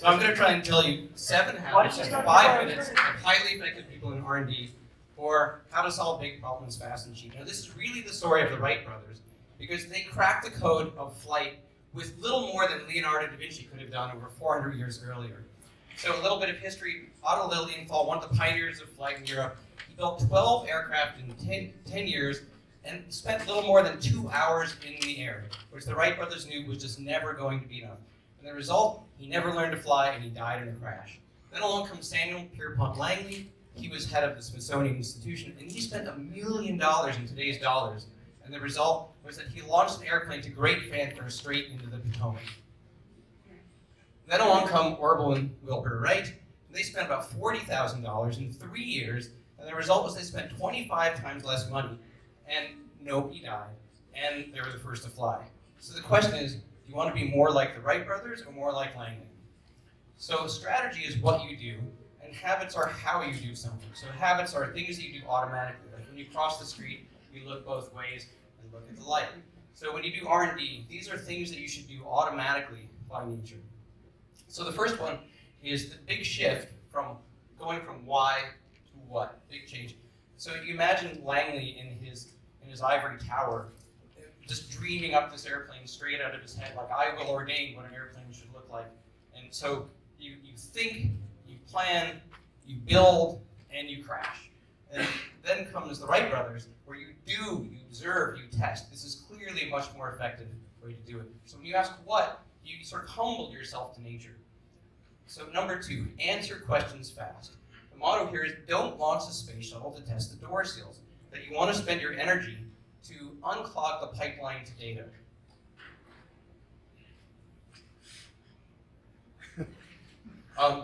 So I'm going to try and tell you 7 habits in 5 minutes of highly effective people in R&D for how to solve big problems fast and cheap. Now this is really the story of the Wright brothers because they cracked the code of flight with little more than Leonardo da Vinci could have done over 400 years earlier. So a little bit of history. Otto Lilienthal, one of the pioneers of flight in Europe, he built 12 aircraft in 10 years and spent a little more than 2 hours in the air, which the Wright brothers knew was just never going to be enough. And the result, he never learned to fly and he died in a crash. Then along comes Samuel Pierpont Langley. He was head of the Smithsonian Institution and he spent $1 million in today's dollars. And the result was that he launched an airplane to great fanfare straight into the Potomac. Then along come Orville and Wilbur Wright. They spent about $40,000 in 3 years, and the result was they spent 25 times less money, and nobody died, and they were the first to fly. So the question is, do you want to be more like the Wright brothers or more like Langley? So strategy is what you do, and habits are how you do something. So habits are things that you do automatically. Like when you cross the street, you look both ways and look at the light. So when you do R&D, these are things that you should do automatically by nature. So the first one is the big shift from going from why to what, big change. So you imagine Langley in his ivory tower, just dreaming up this airplane straight out of his head, like I will ordain what an airplane should look like. And so you think, you plan, you build, and you crash. And then comes the Wright brothers, where you do, you observe, you test. This is clearly a much more effective way to do it. So when you ask what, you sort of humble yourself to nature. So number 2, answer questions fast. The motto here is don't launch a space shuttle to test the door seals. That you want to spend your energy to unclog the pipeline to data.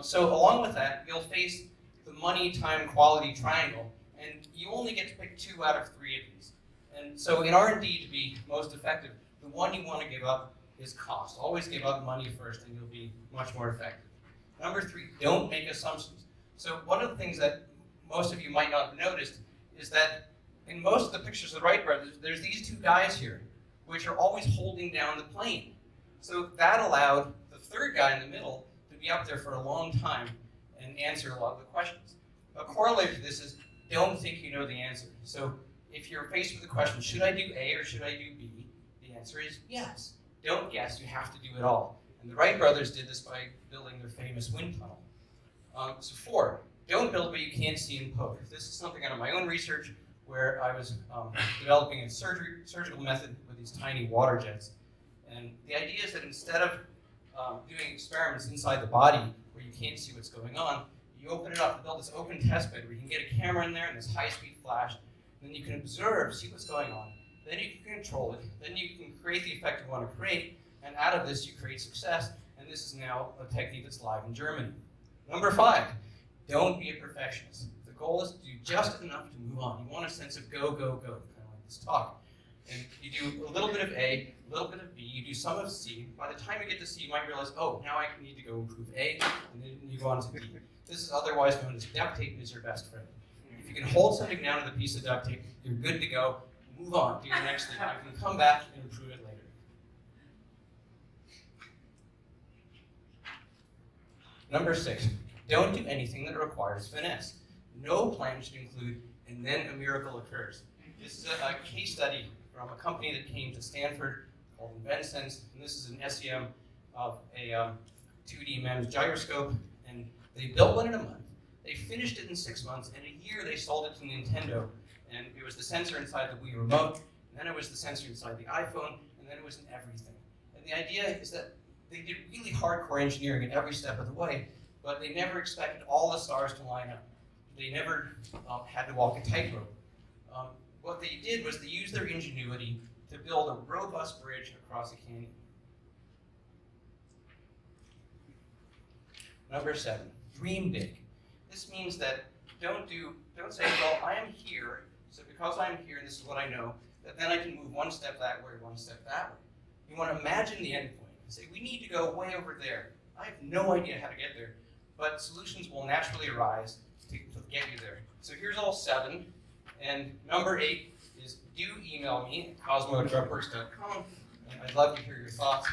So along with that, you'll face the money, time, quality triangle, and you only get to pick 2 out of 3 of these. And so in R&D to be most effective, the one you want to give up is cost. Always give up money first and you'll be much more effective. Number 3, don't make assumptions. So one of the things that most of you might not have noticed is that in most of the pictures of the Wright brothers, there's these 2 guys here, which are always holding down the plane. So that allowed the 3rd guy in the middle to be up there for a long time and answer a lot of the questions. A corollary to this is don't think you know the answer. So if you're faced with the question, should I do A or should I do B? The answer is yes. Don't guess, you have to do it all. And the Wright brothers did this by building their famous wind tunnel. So 4, don't build what you can't see and poke. This is something out of my own research where I was developing a surgical method with these tiny water jets. And the idea is that instead of doing experiments inside the body where you can't see what's going on, you open it up and build this open test bed where you can get a camera in there and this high-speed flash, and then you can observe, see what's going on. Then you can control it. Then you can create the effect you want to create, and out of this you create success. And this is now a technique that's live in Germany. Number 5, don't be a perfectionist. The goal is to do just enough to move on. You want a sense of go, go, go, kind of like this talk. And you do a little bit of A, a little bit of B, you do some of C. By the time you get to C, you might realize, oh, now I need to go improve A, and then you go on to D. This is otherwise known as duct tape is your best friend. If you can hold something down with a piece of duct tape, you're good to go. Move on, do your next thing. You can come back and improve it later. Number 6, don't do anything that requires finesse. No plan should include, and then a miracle occurs. This is a case study from a company that came to Stanford called InvenSense, and this is an SEM of a 2D MEMS gyroscope, and they built one in a month. They finished it in 6 months, and in a year they sold it to Nintendo, and it was the sensor inside the Wii remote, and then it was the sensor inside the iPhone, and then it was in everything. And the idea is that they did really hardcore engineering at every step of the way, but they never expected all the stars to line up. They never had to walk a tightrope. What they did was they used their ingenuity to build a robust bridge across a canyon. Number 7, dream big. This means that don't say, well, I am here, so because I'm here and this is what I know, that then I can move one step that way, one step that way. You want to imagine the end point and say, we need to go way over there. I have no idea how to get there, but solutions will naturally arise to get you there. So here's all 7, and number 8 is do email me at cosmo@gruppworks.com, and I'd love to hear your thoughts.